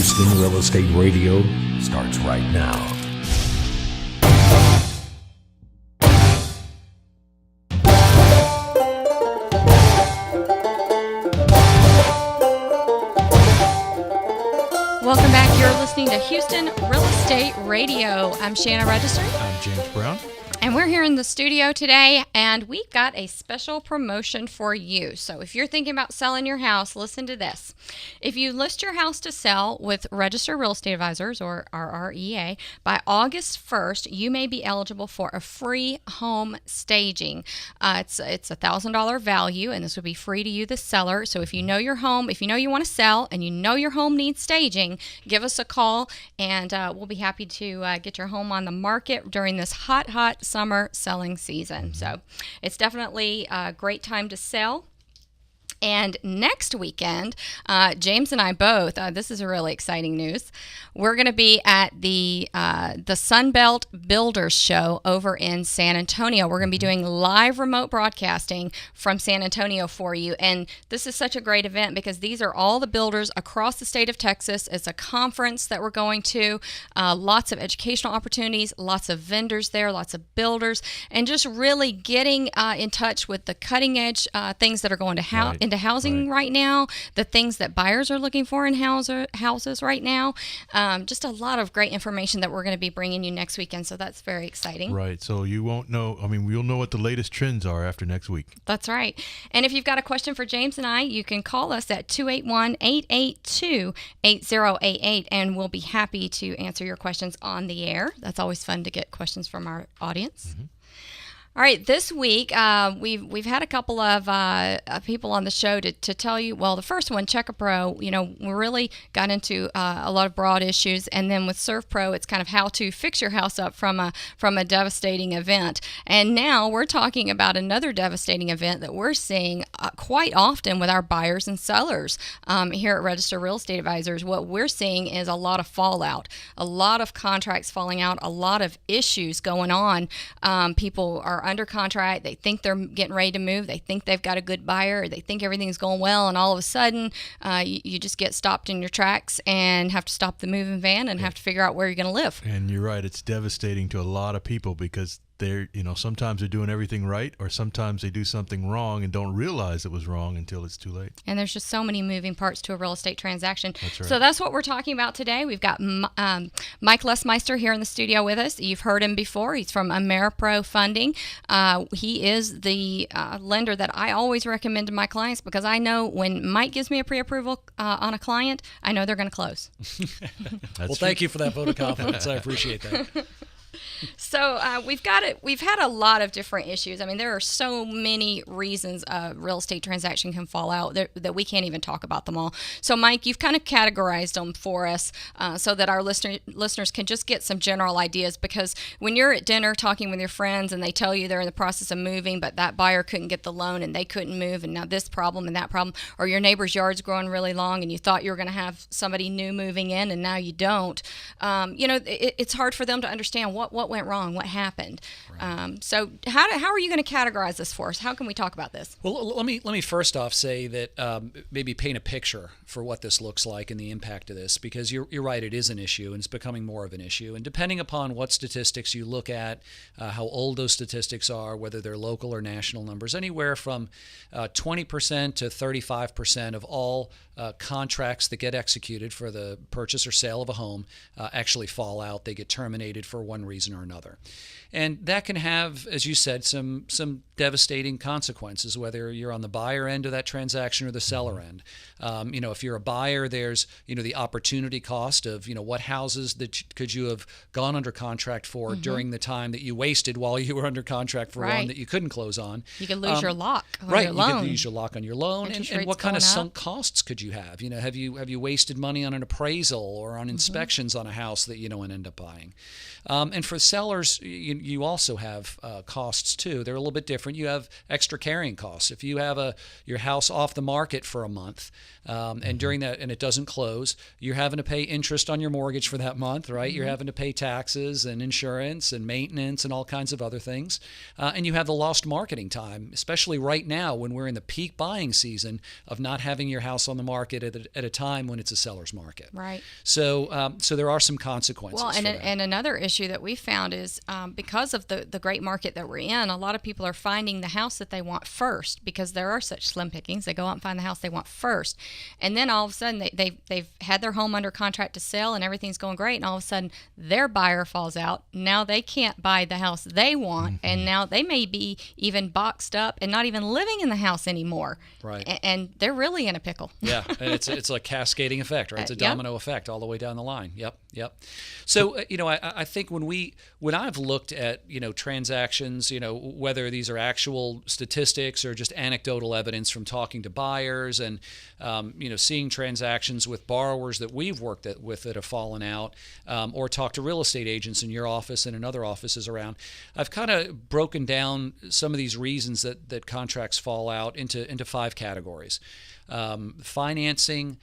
Houston Real Estate Radio starts right now. Welcome back. You're listening to Houston Real Estate Radio. I'm Shanna Register. I'm James Brown. And we're here in the studio today, and we've got a special promotion for you. So if you're thinking about selling your house, listen to this. If you list your house to sell with Registered Real Estate Advisors, or RREA, by August 1st, you may be eligible for a free home staging. It's $1,000 value, and this would be free to you, the seller. So if you know your home, if you know you want to sell, and you know your home needs staging, give us a call, and we'll be happy to get your home on the market during this hot summer selling season. So it's definitely a great time to sell. And next weekend, James and I both, this is really exciting news, we're going to be at the Sunbelt Builders Show over in San Antonio. We're going to be doing live remote broadcasting from San Antonio for you. And this is such a great event because these are all the builders across the state of Texas. It's a conference that we're going to, lots of educational opportunities, lots of vendors there, lots of builders, and just really getting in touch with the cutting edge things that are going to into housing right now, the things that buyers are looking for in houses right now. Just a lot of great information that we're going to be bringing you next weekend, so that's very exciting. Right, so you won't know, we'll know what the latest trends are after next week. That's right. And if you've got a question for James and I, you can call us at 281-882-8088, and we'll be happy to answer your questions on the air. That's always fun to get questions from our audience. Mm-hmm. All right, this week we've had a couple of people on the show to tell you. Well, the first one, CheckAPro, we really got into a lot of broad issues, and then with ServPro, it's kind of how to fix your house up from a devastating event. And now we're talking about another devastating event that we're seeing quite often with our buyers and sellers here at Registered Real Estate Advisors. What we're seeing is a lot of fallout, a lot of contracts falling out, a lot of issues going on. People are under contract, they think they're getting ready to move, they think they've got a good buyer, they think everything's going well, and all of a sudden you just get stopped in your tracks and have to stop the moving van and have to figure out where you're going to live. And you're right, it's devastating to a lot of people because they're, sometimes they're doing everything right, or sometimes they do something wrong and don't realize it was wrong until it's too late. And there's just so many moving parts to a real estate transaction. That's right. So that's what we're talking about today. We've got Mike Lesmeister here in the studio with us. You've heard him before. He's from Ameripro Funding. He is the lender that I always recommend to my clients because I know when Mike gives me a pre-approval on a client, I know they're going to close. Well, thank you for that vote of confidence. I appreciate that. So we've had a lot of different issues. There are so many reasons a real estate transaction can fall out that we can't even talk about them all. So Mike, you've kind of categorized them for us so that our listeners can just get some general ideas, because when you're at dinner talking with your friends and they tell you they're in the process of moving, but that buyer couldn't get the loan and they couldn't move, and now this problem and that problem, or your neighbor's yard's growing really long and you thought you were going to have somebody new moving in and now you don't, it's hard for them to understand what went wrong, what happened. Right. So how are you going to categorize this for us? How can we talk about this? Well, let me first off say that maybe paint a picture for what this looks like and the impact of this, because you're right, it is an issue and it's becoming more of an issue. And depending upon what statistics you look at, how old those statistics are, whether they're local or national numbers, anywhere from 20% to 35% of all contracts that get executed for the purchase or sale of a home actually fall out. They get terminated for one reason or another. And that can have, as you said, some devastating consequences, whether you're on the buyer end of that transaction or the seller end. If you're a buyer, there's, the opportunity cost of, what houses that could you have gone under contract for during the time that you wasted while you were under contract for one that you couldn't close on. You could lose your lock on your loan. You could lose your lock on your loan. And what kind of sunk costs could you have? Have you wasted money on an appraisal or on inspections on a house that, and end up buying? And for sellers, sellers, you also have costs too. They're a little bit different. You have extra carrying costs. If you have your house off the market for a month, and during that, and it doesn't close, you're having to pay interest on your mortgage for that month, right? You're having to pay taxes and insurance and maintenance and all kinds of other things. And you have the lost marketing time, especially right now when we're in the peak buying season of not having your house on the market at a time when it's a seller's market. Right. So there are some consequences. Well, for that. and another issue that we found is because of the great market that we're in, a lot of people are finding the house that they want first because there are such slim pickings. They go out and find the house they want first. And then all of a sudden they've had their home under contract to sell and everything's going great. And all of a sudden their buyer falls out. Now they can't buy the house they want. And now they may be even boxed up and not even living in the house anymore. Right. And they're really in a pickle. Yeah. And it's a cascading effect, right? It's a domino effect all the way down the line. Yep. So, I think when I've looked at, transactions, whether these are actual statistics or just anecdotal evidence from talking to buyers and, seeing transactions with borrowers that we've worked with that have fallen out, or talked to real estate agents in your office and in other offices around, I've kind of broken down some of these reasons that contracts fall out into 5 categories. Financing,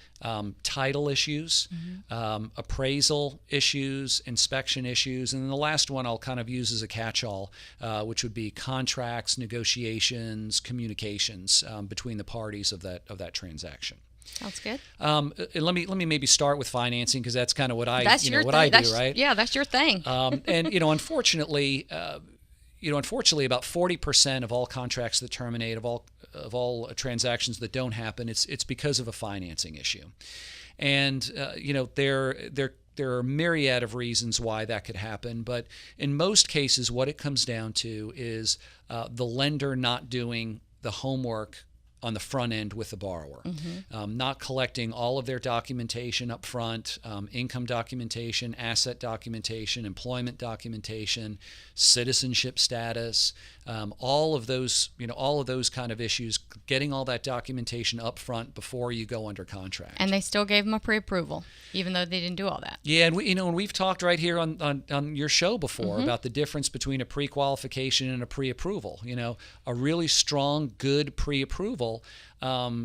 title issues, appraisal issues, inspection issues, and then the last one I'll kind of use as a catch-all, which would be contracts, negotiations, communications between the parties of that transaction. Sounds good. Let me maybe start with financing because that's kind of what I do, right? Yeah, that's your thing. And unfortunately, about 40% of all contracts that terminate, of all transactions that don't happen, it's because of a financing issue. And there are a myriad of reasons why that could happen, but in most cases, what it comes down to is the lender not doing the homework on the front end with the borrower, not collecting all of their documentation up front, income documentation, asset documentation, employment documentation, citizenship status, all of those kind of issues, getting all that documentation up front before you go under contract. And they still gave them a pre-approval, even though they didn't do all that. Yeah, and we've talked right here on your show before about the difference between a pre-qualification and a pre-approval. A really strong, good pre-approval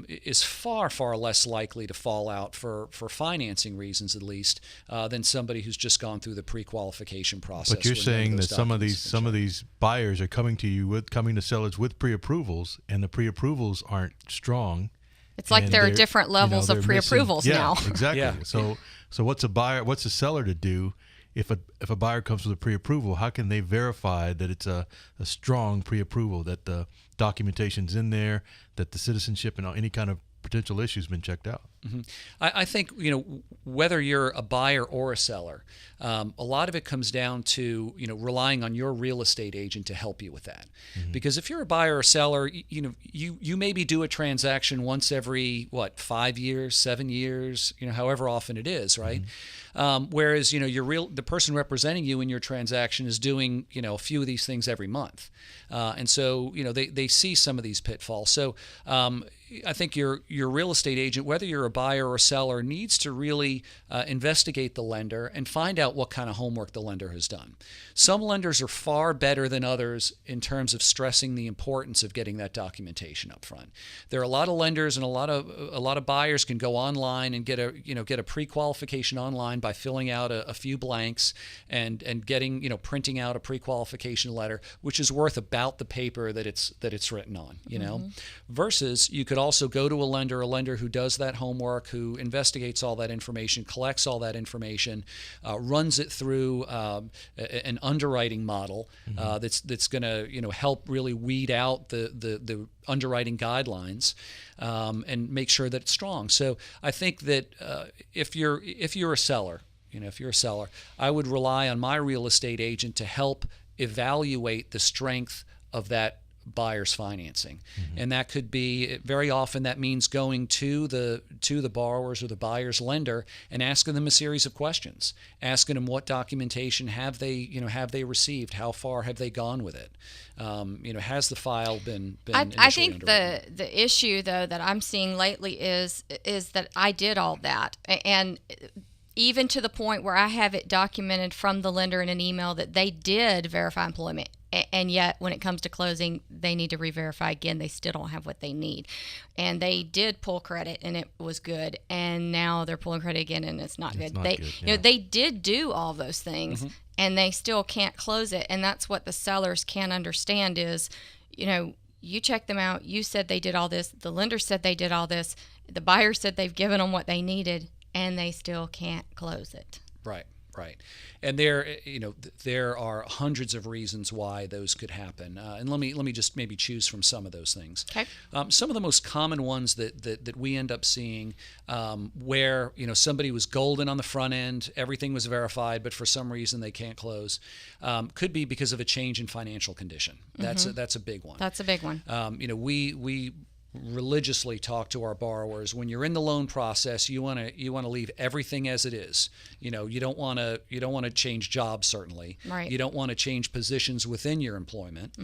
is far, far less likely to fall out for financing reasons, at least, than somebody who's just gone through the pre-qualification process. But you're saying that some of these buyers are coming to sellers with pre-approvals, and the pre-approvals aren't strong. It's like there are different levels of pre-approvals now. Exactly. Yeah. So what's a seller to do if a buyer comes with a pre-approval? How can they verify that it's a strong pre-approval, that the documentation's in there, that the citizenship and any kind of potential issues been checked out? I think whether you're a buyer or a seller, a lot of it comes down to relying on your real estate agent to help you with that. Because if you're a buyer or seller, you maybe do a transaction once every 5 years, 7 years, however often it is, right? Whereas the person representing you in your transaction is doing a few of these things every month, and so they see some of these pitfalls. So I think your real estate agent, whether you're a buyer or seller, needs to really investigate the lender and find out what kind of homework the lender has done. Some lenders are far better than others in terms of stressing the importance of getting that documentation up front. There are a lot of lenders and a lot of buyers can go online and get a pre-qualification online by filling out a few blanks and getting printing out a pre-qualification letter, which is worth about the paper that it's written on. Versus you could also go to a lender who does that homework, who investigates all that information, collects all that information, runs it through an underwriting model that's going to help really weed out the underwriting guidelines and make sure that it's strong. So I think that if you're a seller, I would rely on my real estate agent to help evaluate the strength of that buyer's financing. And that could be, very often that means going to the borrowers or the buyer's lender and asking them a series of questions, asking them what documentation have they received, how far have they gone with it, has the file been I think underwritten? the issue though that I'm seeing lately is that I did all that, and even to the point where I have it documented from the lender in an email that they did verify employment. And yet, when it comes to closing, they need to re-verify again. They still don't have what they need. And they did pull credit, and it was good. And now they're pulling credit again, and it's not good. They did do all those things, and they still can't close it. And that's what the sellers can't understand is, you checked them out. You said they did all this. The lender said they did all this. The buyer said they've given them what they needed, and they still can't close it. Right. And there are hundreds of reasons why those could happen. And let me just maybe choose from some of those things. Okay. Some of the most common ones that we end up seeing where somebody was golden on the front end, everything was verified, but for some reason they can't close, could be because of a change in financial condition. That's a big one. That's a big one. We religiously talk to our borrowers. When you're in the loan process, you want to leave everything as it is. You don't want to change jobs, certainly. Right. You don't want to change positions within your employment.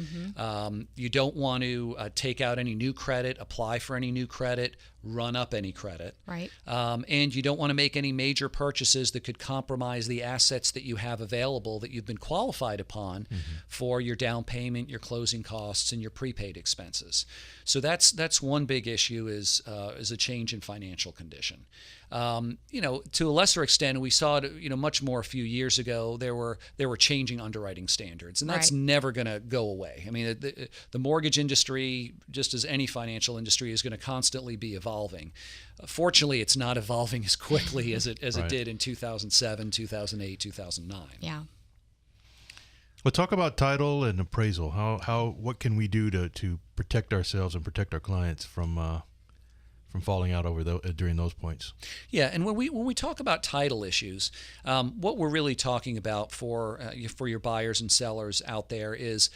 You don't want to take out any new credit, apply for any new credit, run up any credit. Right. And you don't want to make any major purchases that could compromise the assets that you have available that you've been qualified upon for your down payment, your closing costs, and your prepaid expenses. So that's one big issue is a change in financial condition. To a lesser extent, we saw it, much more a few years ago. There were changing underwriting standards, and that's never going to go away. I mean, the mortgage industry, just as any financial industry, is going to constantly be evolving. Fortunately, it's not evolving as quickly as it did in 2007, 2008, 2009. Yeah. Well, talk about title and appraisal. What can we do to protect ourselves and protect our clients from falling out during those points? Yeah, and when we talk about title issues, what we're really talking about for your buyers and sellers out there is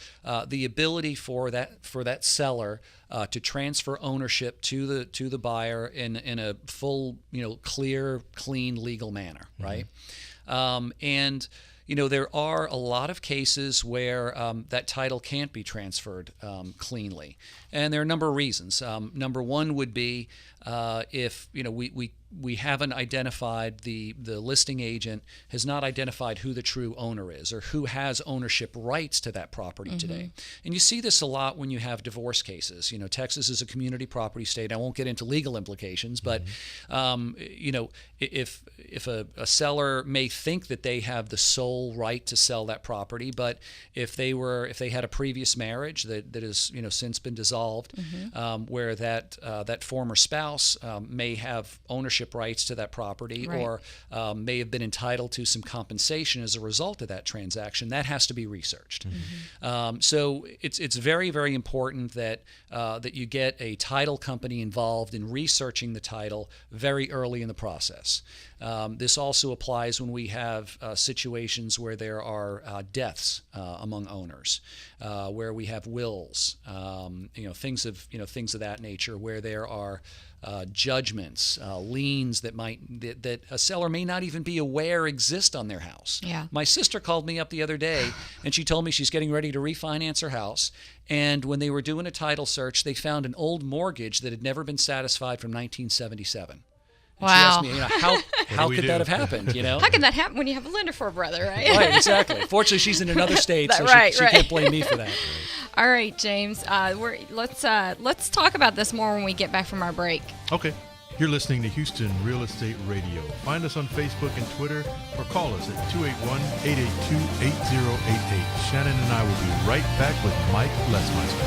the ability for that seller to transfer ownership to the buyer in a full, clear, clean, legal manner, right? And there are a lot of cases where that title can't be transferred cleanly, and there are a number of reasons. Number one would be if we haven't identified the listing agent has not identified who the true owner is or who has ownership rights to that property today. And you see this a lot when you have divorce cases. Texas is a community property state. I won't get into legal implications, but if a seller may think that they have the sole right to sell that property, but if they had a previous marriage that has since been dissolved, where that former spouse may have ownership rights to that property, or may have been entitled to some compensation as a result of that transaction, that has to be researched. So it's very, very important that you get a title company involved in researching the title very early in the process. This also applies when we have situations where there are deaths among owners, where we have wills, things of that nature, where there are judgments, liens that a seller may not even be aware exist on their house. Yeah. My My sister called me up the other day, and she told me she's getting ready to refinance her house. And when they were doing a title search, they found an old mortgage that had never been satisfied from 1977. And she asked me, how could that have happened? How can that happen when you have a lender for a brother, right? Right, exactly. Fortunately, she's in another state, so she can't blame me for that. All right, James. Let's talk about this more when we get back from our break. Okay. You're listening to Houston Real Estate Radio. Find us on Facebook and Twitter, or call us at 281-882-8088. Shannon and I will be right back with Mike Lesmeister.